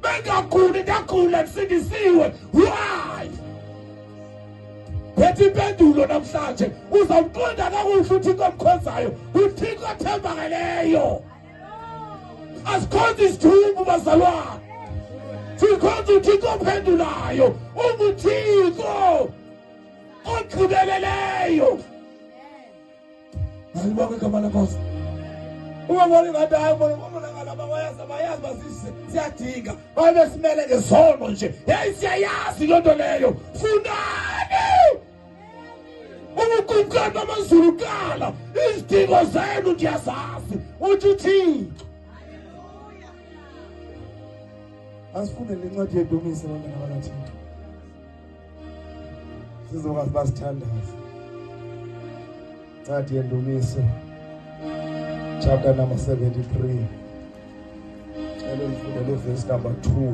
Mengaguli ndagula sindisiwe. Why? Bethi impendulo namhlanje uzawuqonda kakuhle uThixo omkhonzayo, uThixo othembakeleyo. Asikhonza isithumbu bazalwane. Sikhonza uThixo ophendulayo, uThixo ogqibeleleyo. Ayibonke igama lenkosi. Ungaboni ngathi hayi bona laba bayazi basise siyadinga. Babesimele ngesono nje. Hey siyayazi lonto leyo. Funani! Ukukukana amazulu kala. Izidingo zenu ndiyazazi. Uthi uThixo. Asifunde lencwadi yeDumiso abantwana bakaThixo. Sizokwazi basithandaza. Ncwadi yeDumiso. Chapter number 73. Elifundele verse number 2.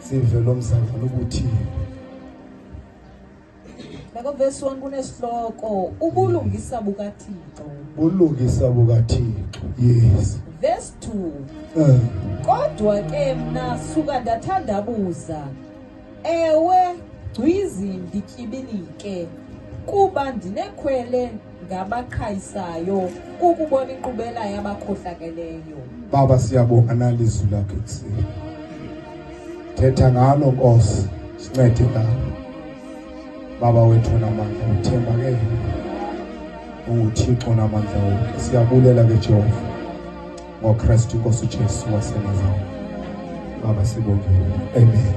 Sive lo msangano ukuthi Bako verse 1 kunesihloko ubulungisa bukaThixo. Ubulungisa bukaThixo. Yes. Verse 2. Kodwa ke mna suka ndathandabuza. Ewe gcizi ndityibilike kuba ndinekhwele ngabaqhayisayo ukubona inkqubela yabakhohlakeleyo. Baba siyabonga nalizwi lakho kusini. Thetha ngalo Nkosi, sincede ngalo. Baba wethu namandla uthembakele. UThixo namandla wonke. Siyabulela ke Jehova. NgoKristu Nkosi uJesu waseNazareth. Baba sibongile. Amen.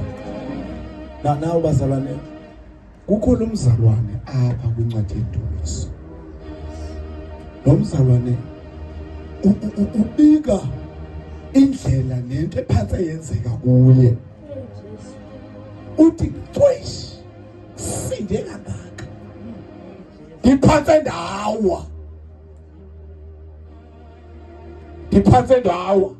Nawo bazalwane. Kukho lo mzalwane apha kwincwadi yeDumiso. Lo mzalwane ubika indlela nento ephatha yenzeka kuye. Uthi twice sinde kangaka. Ngiphathe ndawa.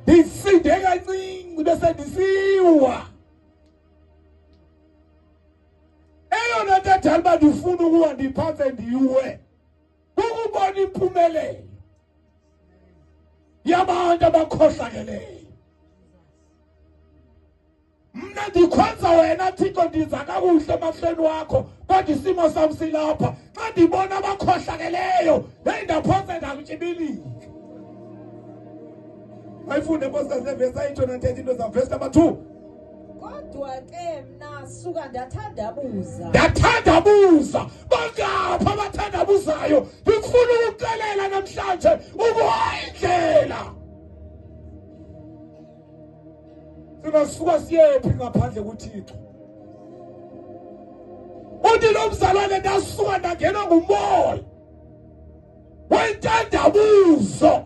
Ndisinde kancinci bese ndisiwa. Eyona nto edala ndifuna ukuba ndiphathe ndiwe. Ukubona impumelelo yabantu abakhohlakeleyo. Mna ndikhonza wena Thixo ndiza kakuhle emahlweni wakho, kodwa isimo sami silapha. Xa ndibona abakhohlakeleyo, ndaphosa ndamtyibilika. Ayifunde nkosikazi verse 8 and 10 into za verse number 2. Kodwa ke mna suka ndathandabuza. Bangapha abathandabuzayo. Ngifuna ukuxelela namhlanje ukuhayindlela. Singasuka siyephi ngaphandle kuThixo. Uthi lo mzalwane ndasuka ndangena ngumoya wenthandabuzo.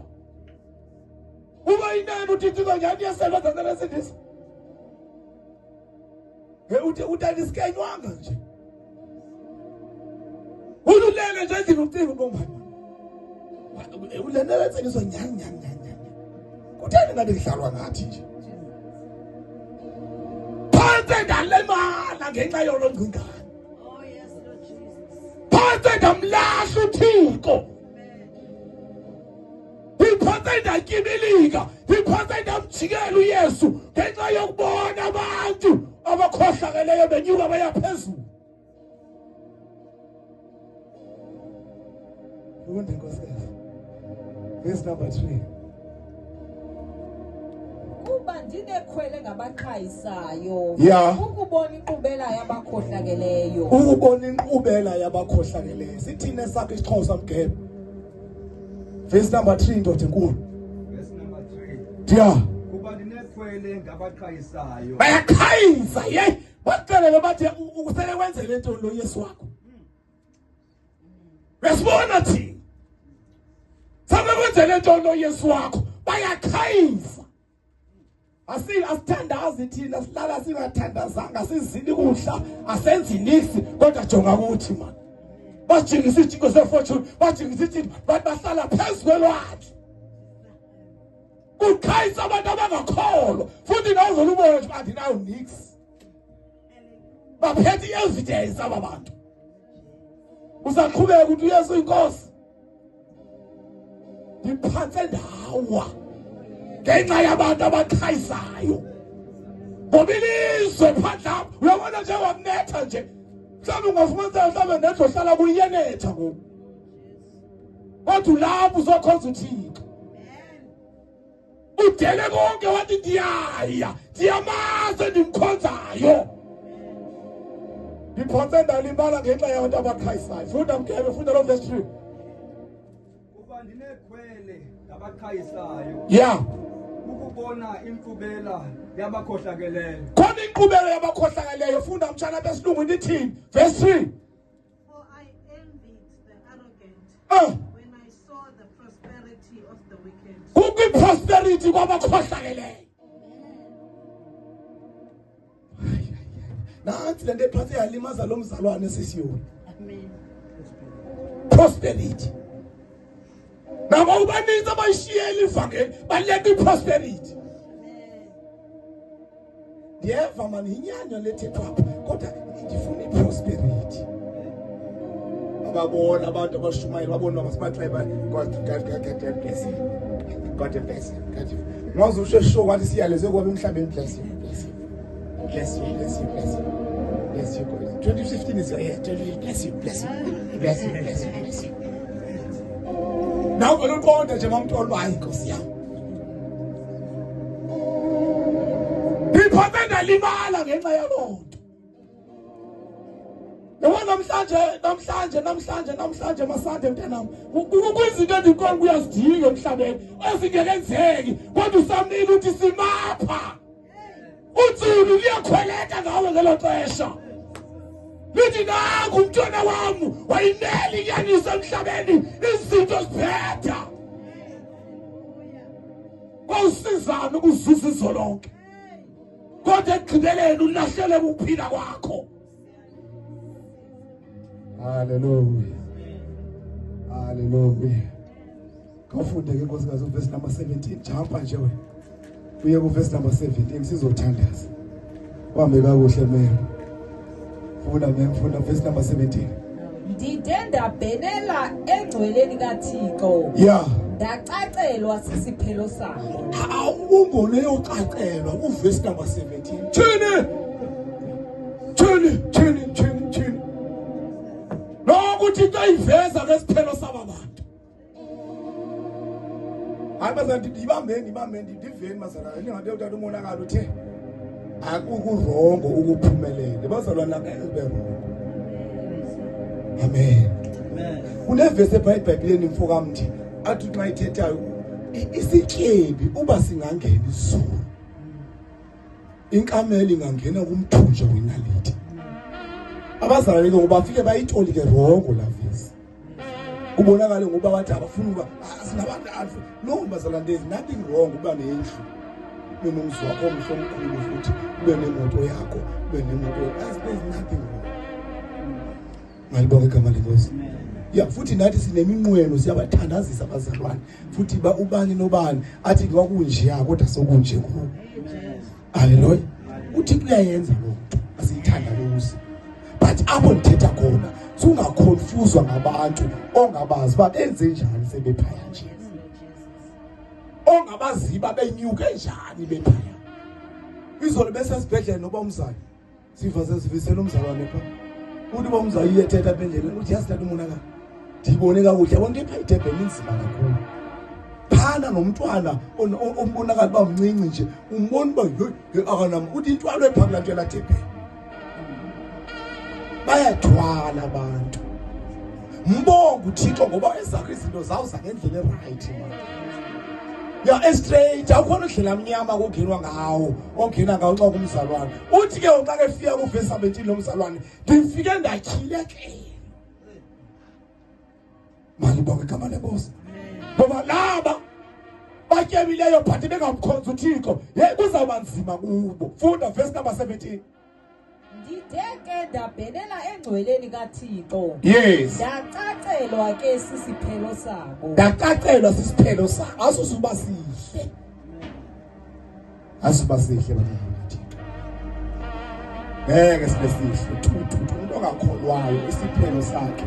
Uba inene uThixo nyani yasebenza nalesindisa. Uthi andisikenyanga nje. Ululele nje endlini ucingo ngombani. Ulenele ensingiso nyani. Kutheni ngathi ngihlalwa ngathi nje. Phansi ndalemala ngenxa yolo ngcingane. Oh yes Lord Jesus. Phansi ndamlahla uThixo. Ngiphansi ndakyibilika. Ngiphansi ndamjikela uYesu ngenxa yokubona abantu abakhohlakeleyo benyuka baya phezulu. Ukunde nkosikazi. Verse number 3. Kuba ndinekhwele ngabaqhayisayo. Ukubona inkqubela yabakhohlakeleyo. Ukubona inkqubela yabakhohlakeleyo. Sithine sakhe isiXhosa mgebe. Verse number 3 ndoda enkulu. Verse number 3. Dia. Kuba ndinekhwele ngabaqhayisayo. Bayakhayisa ye. Bacelele bathi usele wenze lento lo Yesu wakho. Resibona thi. Sabe wenze lento lo Yesu wakho. Bayakhayisa. Asithandazi thina silala singathandazanga sizini kuhla asenzi nisi kodwa jonga ukuthi man. Bajingisa isijingo sefortune, bajingisa isijingo bahlala phezulu kwelwandle. Kukhayisa abantu abangakholwa futhi nawo uzolubona nje bathi nawo nix. Baphethe evidence ababantu. Usaqhubeka ukuthi uYesu inkosi. Ngiphanse ndawa. ngenxa yabantu abaqhayisayo. Ngoba ilizwe phandle apha uyabona nje wakunetha nje. Mhlawumbe ungafumanisa mhlawumbe netho hlala kuyenetha ngoku. Kodwa lapho uzokhonza uThixo. Udele konke wathi ndiyamazi ndimkhonzayo. Ndiphonse ndalimbala ngenxa yabantu abaqhayisayo. Funda Mkebe, funda lo verse 3. Kuba ndinekhwele ngabaqhayisayo. Yeah. Ukubona inkqubela yabakhohlakeleyo. Khona inkqubela yabakhohlakeleyo. Funda mtshana besilungu nithini? Verse 3. For I envied the arrogant when I saw the prosperity of the wicked. Kukho prosperity kwabakhohlakeleyo. Nansi lento ephathe yalimaza lo mzalwane sisiyona. Amen. Prosperity. Nabo ubaninzi abayishiyela ivangeli baleka iprosperity. Ndiyeva mani inyanya lethethwa apha kodwa ndifuna iprosperity. Ababona abantu abashumayela babona abasibatribe God bless you. God bless you. Mwazi usho show wathi siyaleze kwabe emhlabeni bless you. Bless you, bless you, bless you. Bless you, God. 2015 is your year. 2015, bless you, bless you. Bless you, bless you, bless you. Now we don't go on the Jamam to all my because yeah. People bend a limala ngenxa yalonto. Yabona namhlanje masande mntanami. Ukwizinto endikho kuyazidinga emhlabeni. Ezingekenzeki kodwa usamnile uthi simapha. Uthulu liyakhweleka ngawe ngelo xesha. Lithi naku umntwana wami wayimela inyaniso emhlabeni izinto ziphetha. Kawusizana ukuzuza izolonke. Kodwa ekugqibeleni ulahlele ukuphila kwakho. Hallelujah. Hallelujah. Kafunde ke nkosikazi verse number 17 jumpa nje wena. Uye ku verse number 17 sizothandaza. Wambe kakuhle mema. Funda verse number 17. Ndide ndabhenela engcweleni kaThixo. Yeah. Ndacacelwa sisiphelo sakho. Awungone yocacelwa ku verse number 17. Thini. Nokuthi into iveza ngesiphelo sabantu. Hayi bazanti ibambeni ndiveni mazalana ningabe utata umonakalo uthe akukurongo ukuphumelela bazalwana ngeke rongo. Amen. Kunevese eBhayibhelini mfoka mthi athi xa ithethayo isityebi uba singangena izulu inkameli ingangena kumthunja wenaliti. Abazalwane ngoba bafike bayitoli ke rongo la vesi. Ubonakala ngoba bathi abafuna uba sinabantu alfu. No bazalwane there's nothing wrong uba nendlu. Ube nomzi wakho omhle omkhulu futhi ube nemoto yakho, ube nemoto. There's nothing wrong. Ngalibonga igama lenkosi. Ya futhi nathi sineminqweno siyabathandazisa abazalwane. Futhi ba ubani nobani athi kwakunje kodwa sokunje kuwo. Haleluya. Uthi kuyayenza lokho asiyithanda lokuzi. But apho ndithetha khona sungaconfuswa ngabantu ongabazi babenze njani sebephaya nje. Ongabaziba benyuke njani bephaya. Izolo besesibhedlela noba umzali. Siva sesivisela umzalwane pha. Uthi bomzali uyethetha ebendleleni uthi yasithatha umonakalo. Ndibone kakuhle yabona into iphayithebhe inzima kakhulu. Phana nomntwana ombonakala bamncinci nje umbona uba akanam uthi intwalo ephakula nje lathebhe. Bayathwala abantu. Mbonga uThixo ngoba ezakho izinto zawuza ngendlela eright man. Ya straight awukhona udlela mnyama kongenwa ngawo ongena ngawo xa kumzalwane. Uthi ke xa ke fika ku verse 17 lo mzalwane ndifike ndatyhileke. Mali bonke igama lenkosi. Ngoba laba batyebileyo but bengamkhonza uThixo kuzawuba nzima kubo. Funda verse number 17. Ndideke ndabhenela engcweleni kaThixo. Yes. Ndacacelwa ke sisiphelo sakho. Ndacacelwa sisiphelo sakho. Asusuba sihle. Asuba sihle bathi. Ngeke sibe sihle. Umuntu ongakholwayo isiphelo sakhe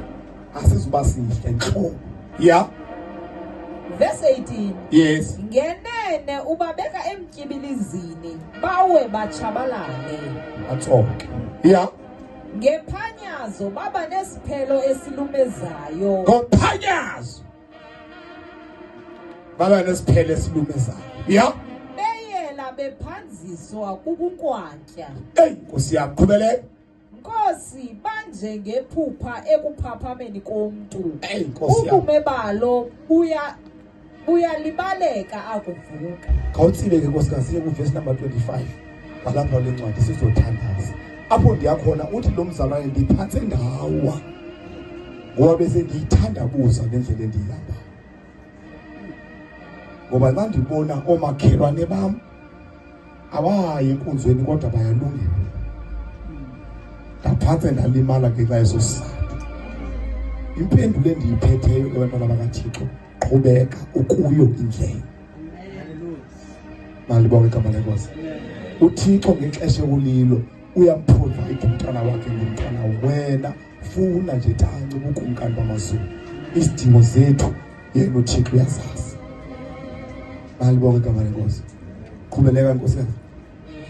asizuba sihle nqo. Yeah. Verse 18. Yes. Ngene ngenene ubabeka emtyibilizini bawe batshabalale. Atsoke. Yeah. Ngephanyazo baba nesiphelo esilumezayo. Ngophanyazo. Baba nesiphelo esilumezayo. Yeah. Beyela bephanziswa kukunkwantya. Hey, Nkosi yami qhubeleka. Nkosi banje ngephupha ekuphaphameni komntu. Hey, Nkosi yami. Ubume balo buyalibaleka akuvuka. Khawutsibe ke nkosikazi siye kuverse number 25. Balapha le ncwadi sizothandaza. Apho ndiyakhona uthi lo mzalwane ndiphathe ngawa. Ngoba bese ngiyithandabuza ngendlela endihamba. Ngoba xa ndibona omakhelwane bam abayi enkonzweni kodwa bayalungela. Ndaphathe ndalimala ngenxa yeso sizathu. Impendulo endiyiphetheyo ebantwana bakaThixo qhubeka ukuyo indlela. Malibonke igama lenkosi. uThixo ngexesha kulilo uyamprovide umntwana wakhe ngomntwana wena funa nje thanci ubukumkani bamazulu isidingo zethu yena uThixo uyazazi. Malibonke igama lenkosi. Qhubeleka Nkosi.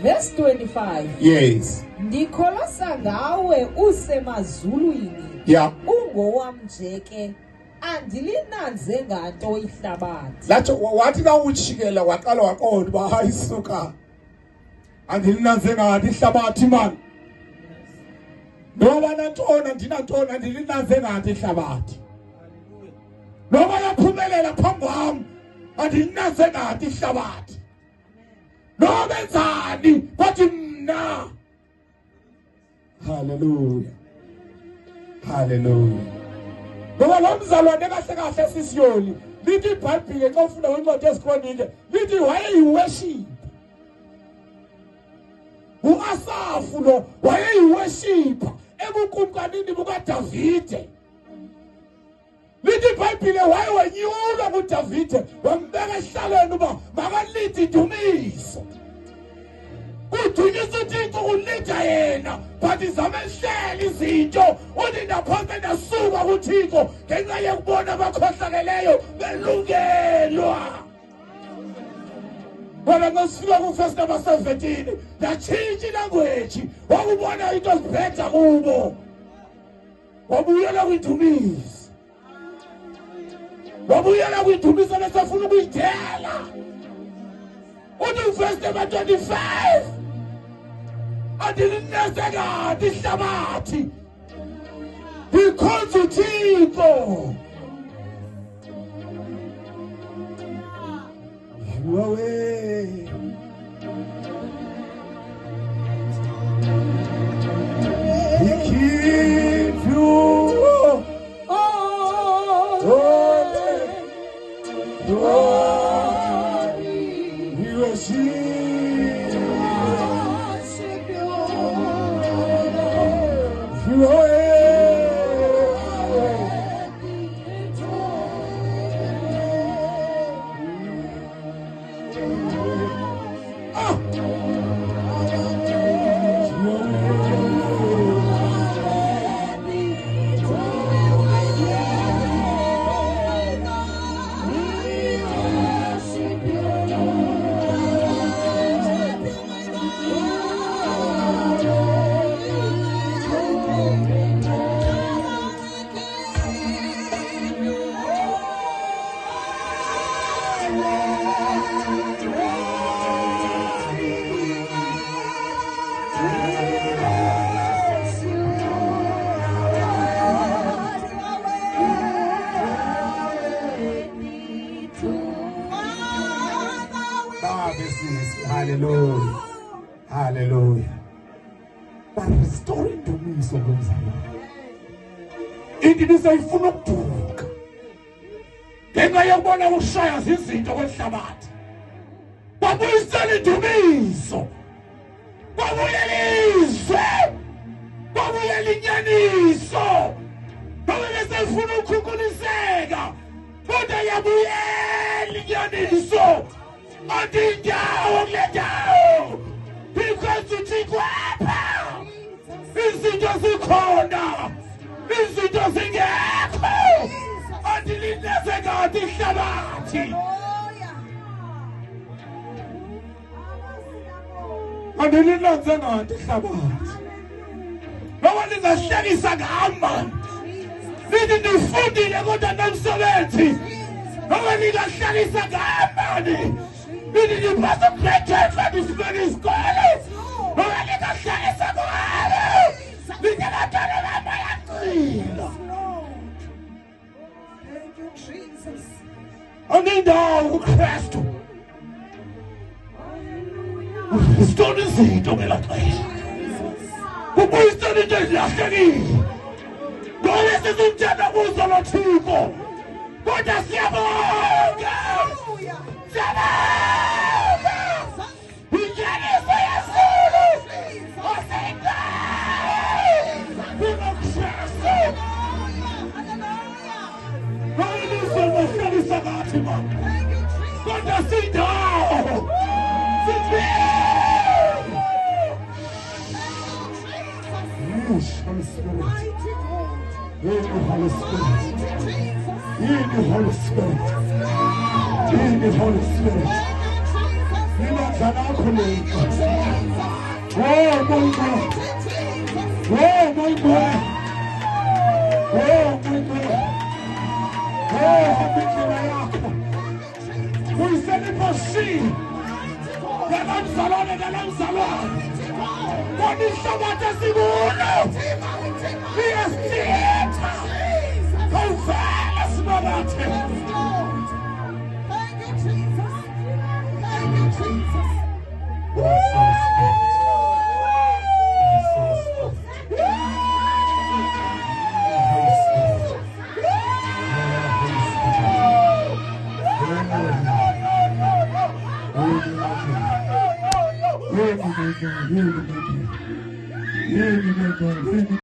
Verse 25. Yes. Ndikholosa ngawe usemazulwini. Yeah. Ungowam nje ke andilinanze nganto ihlabathi. Latsho wathi na uchikela waqala waqonda ba hayisuka. Andilinanze ngathi ihlabathi man. Noba nantona ndinantona andilinanze ngathi ihlabathi. Noba yaphumelela phambi kwami andilinanze ngathi ihlabathi. Noba enzani bathi mna. Hallelujah. Hallelujah. Ngoba lo mzalwane kahle kahle sisiyoli lithi iBhayibhile xa ufunda kwincwadi eziKronike lithi wayeyiworship. uAsafu lo wayeyiworship ebukumkanini bukaDavide. Lithi iBhayibhile wayewenyulwa kuDavide wambeka ehlalweni uba makalithi idumiso. Udunyisa uThixo kulitha yena but izamehlela izinto uthi ndaphansi ndasuka kuThixo ngenxa yokubona abakhohlakeleyo belungelwa. Wena ngasifika kuverse number 17 ndatshintsha ilanguage wakubona into ezibhetha kubo wabuyela kwidumiso. Wabuyela kwidumiso besafuna ukuyidela. Uthi verse number 25 andilinanze ngathi ihlabathi because uThixo away. He keeps you He was Hallelujah. Hallelujah. But restoring to me so indibise ifuna ukuduka. Ngenxa yokubona ushaya izinto kwehlabathi. Babuyisela indumiso. Babuyelizwe. Babuyela inyaniso. Babuyela ifuna ukukhukuliseka. Kodwa yabuyela inyaniso. Adindawo kulendawo because uThixo apha izinto zikhona izinto zingekho andilineze ngathi ihlabathi Andilinanze nganti ihlabathi. Noma lingahlekisa ngami mani. Nithi nifundile kodwa nomsebenzi. Noma lingahlekisa ngami mani. Nithi nipasa grade 12 nisifike isikole. Noma lingahlekisa ngami. Nithi ngabantwana bami bayaqina. Thank you, Jesus. Anindawo kuKristu. Usithola izinto ngelaa xesha. Ubuyisela into ezilahlekile. Ngoba sizumthanda kuzo lo Thixo. Kodwa siyabonga. Siyabonga. Injeniso yezulu. Oseyindawo. UnoKristu. Hallelujah. Hallelujah. Ngathi mama. Kodwa sindawo. Yes, Holy Spirit. In the Holy Spirit. In the Holy Spirit. In the Holy Spirit. In the Holy Spirit. Oh my God. Oh my God. Oh my God. Oh, habikela yakho. Uyiseliposhi. Yalamzalwane yalamzalwane. Kodwa sikulo. Iyasithetha. Awuvele sibabathe. Thank you, Jesus. Thank you, Jesus. Yeah,